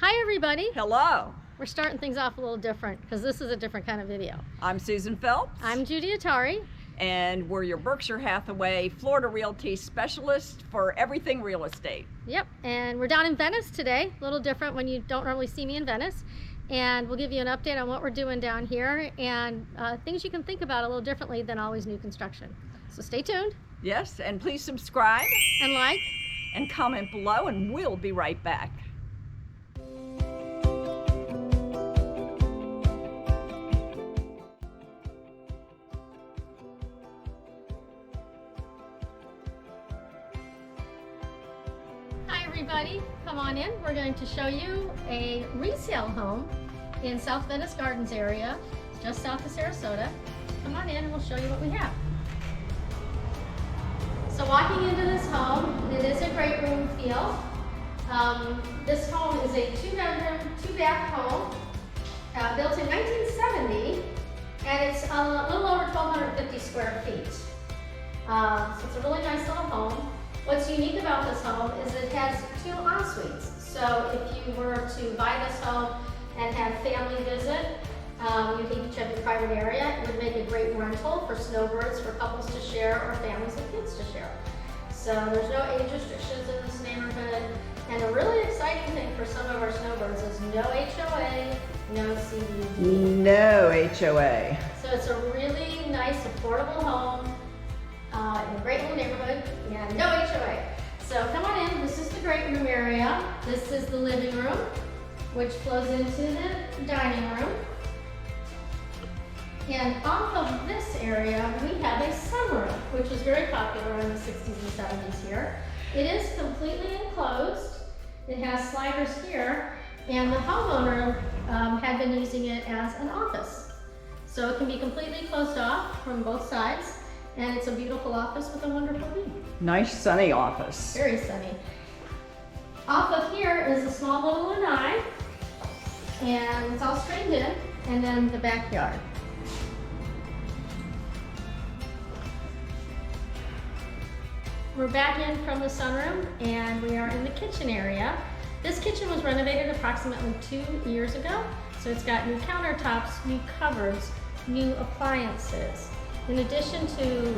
Hi everybody. Hello. We're starting things off a little different because this is a different kind of video. I'm Susan Phelps. I'm Judy Atari. And we're your Berkshire Hathaway Florida Realty specialist for everything real estate. Yep, and we're down in Venice today. A little different when you don't normally see me in Venice. And we'll give you an update on what we're doing down here and things you can think about a little differently than always new construction. So stay tuned. Yes, and please subscribe. And like. And comment below, and we'll be right back. Everybody, come on in. We're going to show you a resale home in South Venice Gardens area, just south of Sarasota. Come on in and we'll show you what we have. So walking into this home, it is a great room feel. This home is a 2-bedroom, 2-bath home, built in 1970, and it's a little over 1,250 square feet. So it's a really nice little home. What's unique about this home is it has 2 en-suites. So if you were to buy this home and have family visit, you each have your private area. It would make a great rental for snowbirds, for couples to share, or families with kids to share. So there's no age restrictions in this neighborhood. And a really exciting thing for some of our snowbirds is no HOA, no CDD. No HOA. So it's a really nice, affordable home. In a great little neighborhood, and no HOA. So come on in, this is the great room area. This is the living room, which flows into the dining room. And off of this area, we have a sunroom, which was very popular in the 60s and 70s here. It is completely enclosed. It has sliders here, and the homeowner had been using it as an office. So it can be completely closed off from both sides. And it's a beautiful office with a wonderful view. Nice sunny office. Very sunny. Off of here is a small little lanai, and it's all screened in, and then the backyard. We're back in from the sunroom, and we are in the kitchen area. This kitchen was renovated approximately 2 years ago, so it's got new countertops, new cupboards, new appliances. In addition to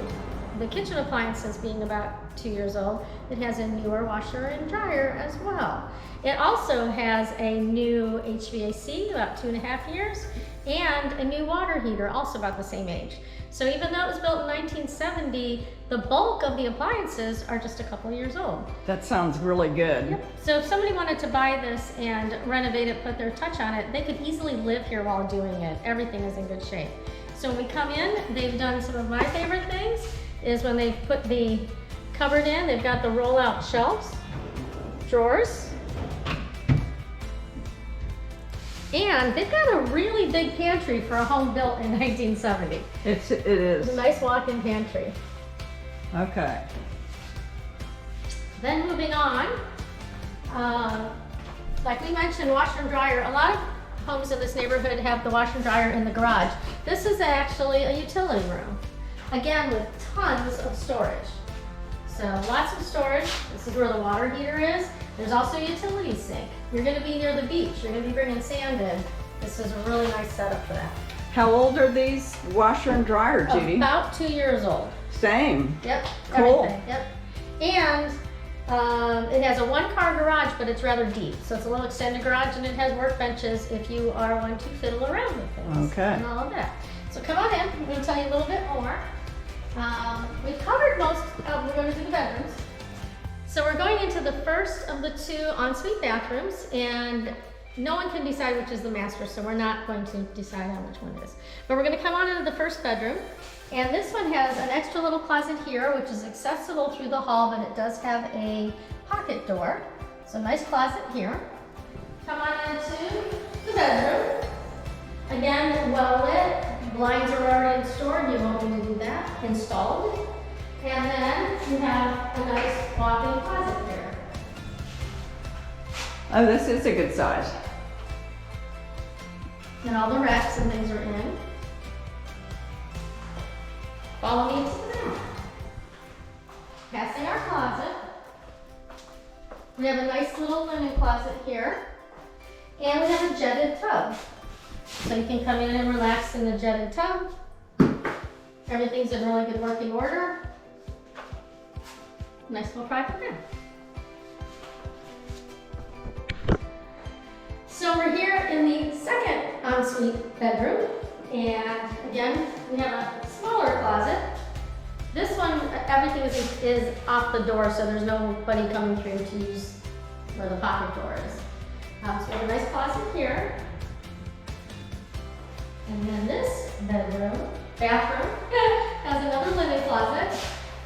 the kitchen appliances being about 2 years old, it has a newer washer and dryer as well. It also has a new HVAC, about 2.5 years, and a new water heater, also about the same age. So even though it was built in 1970, the bulk of the appliances are just a couple years old. That sounds really good. Yep. So if somebody wanted to buy this and renovate it, put their touch on it, they could easily live here while doing it. Everything is in good shape. So when we come in, they've done some of my favorite things, is when they've put the cupboard in, they've got the roll-out shelves, drawers, and they've got a really big pantry for a home built in 1970. It is. It's a nice walk-in pantry. Okay. Then moving on, like we mentioned, washer and dryer. A lot of homes in this neighborhood have the washer and dryer in the garage. This is actually a utility room, again with tons of storage. So lots of storage. This is where the water heater is. There's also a utility sink. You're going to be near the beach. You're going to be bringing sand in. This is a really nice setup for that. How old are these washer and dryer, Judy? About 2 years old. Same. Yep. Cool. Everything. Yep. And it has a 1-car garage, but it's rather deep. So it's a little extended garage, and it has workbenches if you are one to fiddle around with things. Okay. And all of that. So come on in. I'm going to tell you a little bit more. We've covered most of, we're going to do the bedrooms. So we're going into the first of the 2 ensuite bathrooms, and no one can decide which is the master, so we're not going to decide on which one it is. But we're going to come on into the first bedroom. And this one has an extra little closet here, which is accessible through the hall, but it does have a pocket door. So nice closet here. Come on into the bedroom. Again, well lit. Blinds are already installed. You won't need to do that. Installed. And then you have a nice walk-in closet here. Oh, this is a good size. And all the racks and things are in. Follow me into the back. Passing our closet. We have a nice little linen closet here. And we have a jetted tub. So you can come in and relax in the jetted tub. Everything's in really good working order. Nice little private room. So we're here in the second ensuite bedroom. And again, we have a smaller closet. This one, everything is off the door, so there's nobody coming through to use where the pocket door is. So we have a nice closet here. And then this bathroom, has another linen closet.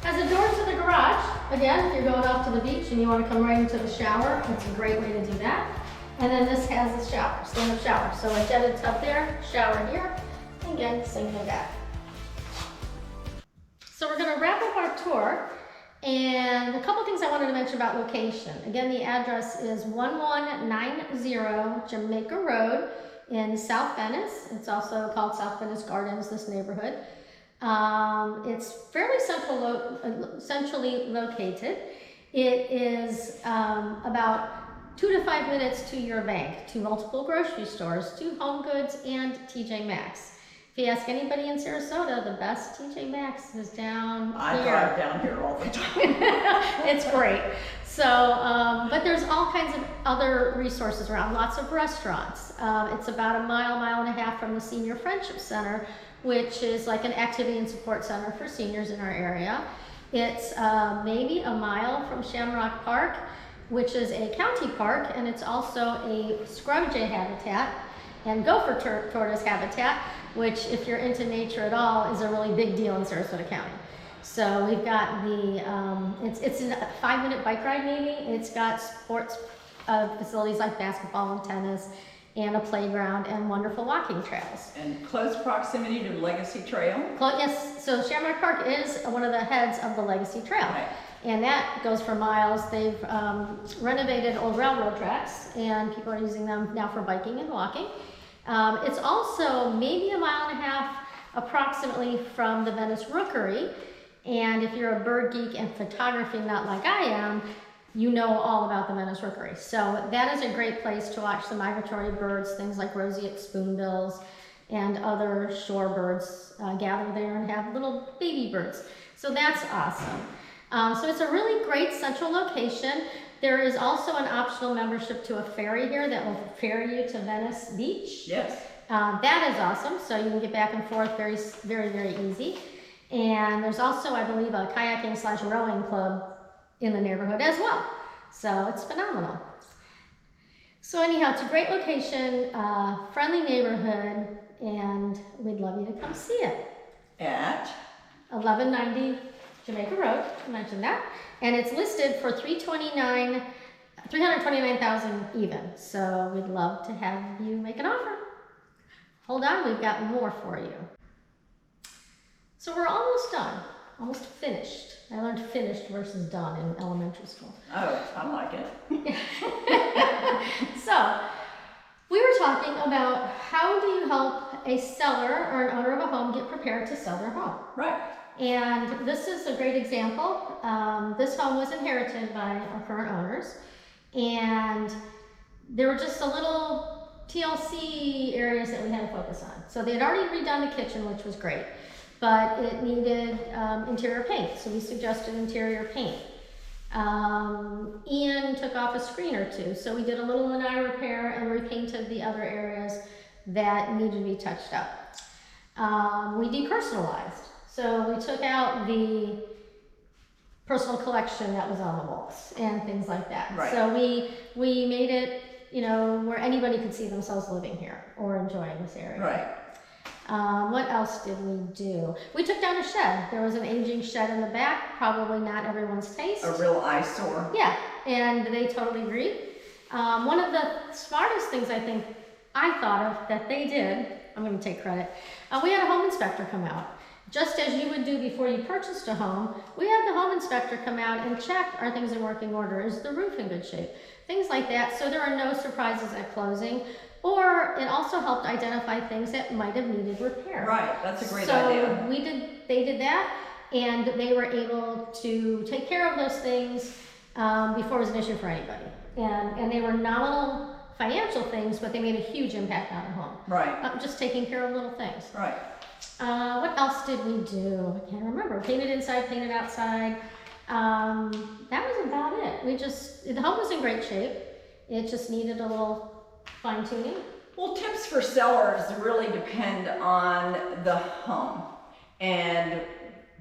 Has a door to the garage. Again, if you're going off to the beach and you want to come right into the shower, it's a great way to do that. And then this has a shower, stand-up shower. So a jetted tub there, shower here, and again, sink in the bath. So we're going to wrap up our tour, and a couple things I wanted to mention about location. Again, the address is 1190 Jamaica Road in South Venice. It's also called South Venice Gardens, this neighborhood. It's fairly centrally located. It is about 2 to 5 minutes to your bank, to multiple grocery stores, to Home Goods, and TJ Maxx. If you ask anybody in Sarasota, the best TJ Maxx is down here. I drive down here all the time. It's great. So, but there's all kinds of other resources around, lots of restaurants. It's about a mile and a half from the Senior Friendship Center, which is like an activity and support center for seniors in our area. It's maybe a mile from Shamrock Park, which is a county park, and it's also a scrub jay habitat and gopher tortoise habitat, which, if you're into nature at all, is a really big deal in Sarasota County. So we've got the, it's a 5-minute bike ride maybe. It's got sports facilities like basketball and tennis, and a playground, and wonderful walking trails. And close proximity to Legacy Trail. Yes, so Shamrock Park is one of the heads of the Legacy Trail. Right. And that goes for miles. They've renovated old railroad tracks, and people are using them now for biking and walking. It's also maybe a mile and a half approximately from the Venice Rookery. And if you're a bird geek and photography nut like I am, you know all about the Venice Rookery. So that is a great place to watch the migratory birds, things like roseate spoonbills and other shorebirds gather there and have little baby birds. So that's awesome. So it's a really great central location. There is also an optional membership to a ferry here that will ferry you to Venice Beach. Yes. That is awesome. So you can get back and forth very easy. And there's also, I believe, a kayaking/rowing club in the neighborhood as well. So it's phenomenal. So anyhow, it's a great location, friendly neighborhood, and we'd love you to come see it. At 1190 Jamaica Road, I mentioned that. And it's listed for $329,000 even. So we'd love to have you make an offer. Hold on, we've got more for you. So we're almost done, almost finished. I learned finished versus done in elementary school. Oh, I like it. So, we were talking about how do you help a seller or an owner of a home get prepared to sell their home. Right. And this is a great example. This home was inherited by our current owners, and there were just a little TLC areas that we had to focus on. So they had already redone the kitchen, which was great, but it needed interior paint, so we suggested interior paint. Ian took off a screen or two, so we did a little lanai repair and repainted the other areas that needed to be touched up. We depersonalized, so we took out the personal collection that was on the walls and things like that. Right. So we made it, where anybody could see themselves living here or enjoying this area. Right. What else did we do? We took down a shed. There was an aging shed in the back, probably not everyone's taste. A real eyesore. Yeah, and they totally agreed. One of the smartest things I think I thought of that they did, I'm going to take credit, we had a home inspector come out. Just as you would do before you purchased a home, we had the home inspector come out and check, are things in working order? Is the roof in good shape? Things like that, so there are no surprises at closing. Or it also helped identify things that might have needed repair. Right, that's a great idea. So they did that, and they were able to take care of those things before it was an issue for anybody. And they were nominal financial things, but they made a huge impact on the home. Right. Just taking care of little things. Right. What else did we do? I can't remember. Painted inside, painted outside. That was about it. The home was in great shape. It just needed a little fine tuning. Well, tips for sellers really depend on the home and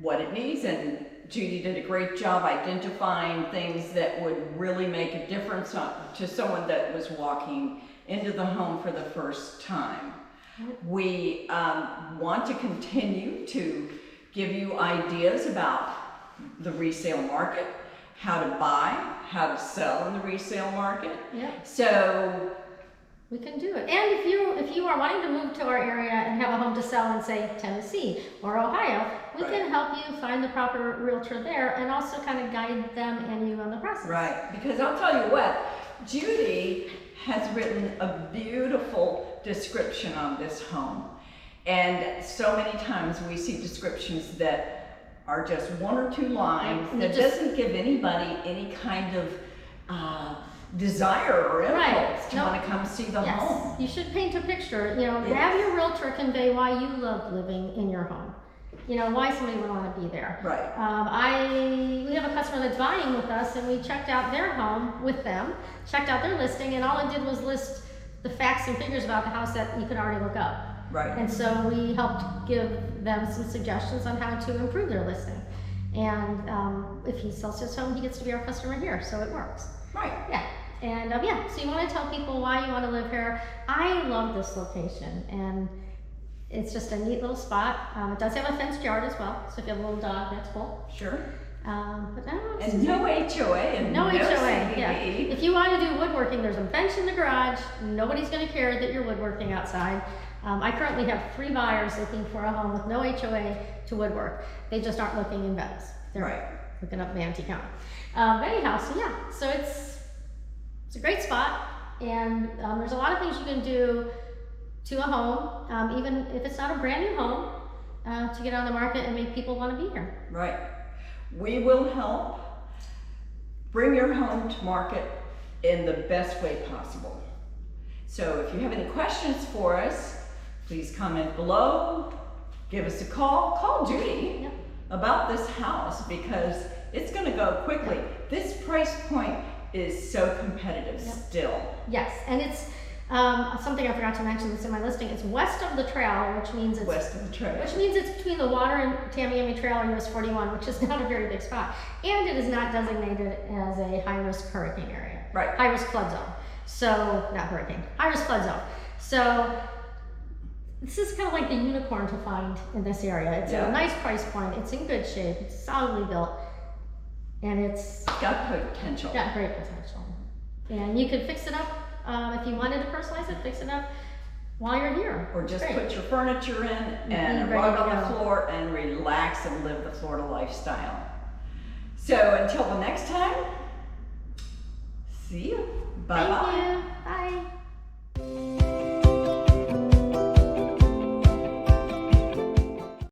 what it needs, and Judy did a great job identifying things that would really make a difference to someone that was walking into the home for the first time. We want to continue to give you ideas about the resale market, how to buy, how to sell in the resale market. Yeah. So we can do it. And if you are wanting to move to our area and have a home to sell in, say, Tennessee or Ohio, we can help you find the proper realtor there and also kind of guide them and you on the process. Right, because I'll tell you what, Judy has written a beautiful description on this home. And so many times we see descriptions that are just one or two lines that doesn't give anybody any kind of desire or impulse to want to come see the home. You should paint a picture, have your realtor convey why you love living in your home. Why somebody would want to be there. Right. We have a customer that's buying with us, and we checked out their home with them, checked out their listing, and all it did was list the facts and figures about the house that you could already look up. Right. And so we helped give them some suggestions on how to improve their listing. And if he sells his home, he gets to be our customer here, so it works. Right. Yeah. And so you want to tell people why you want to live here. I love this location, and it's just a neat little spot. It does have a fenced yard as well, so if you have a little dog, that's cool. Sure. But and no HOA and no HOA. Yeah. If you want to do woodworking, there's a bench in the garage. Nobody's going to care that you're woodworking outside. I currently have 3 buyers looking for a home with no HOA to woodwork. They just aren't looking in Venice. They're looking up Manatee County. Anyhow, so it's a great spot, and there's a lot of things you can do to a home, even if it's not a brand new home, to get on the market and make people want to be here. Right. We will help bring your home to market in the best way possible. So if you have any questions for us, please comment below, give us a call. Call Judy about this house because it's going to go quickly. This price point is so competitive still. Yes, and it's something I forgot to mention that's in my listing. It's west of the trail, which means it's west of the trail. Which means it's between the water and Tamiami Trail and US 41, which is not a very big spot. And it is not designated as a high-risk hurricane area. Right. High-risk flood zone. So, not hurricane, high-risk flood zone. So, this is kind of like the unicorn to find in this area. It's a nice price point. It's in good shape. It's solidly built. And it's got potential. Got great potential. And you could fix it up if you wanted to personalize it, fix it up while you're here. Or just put your furniture in and a rug on the floor and relax and live the Florida lifestyle. So until the next time, see you. Bye-bye. Thank you. Bye.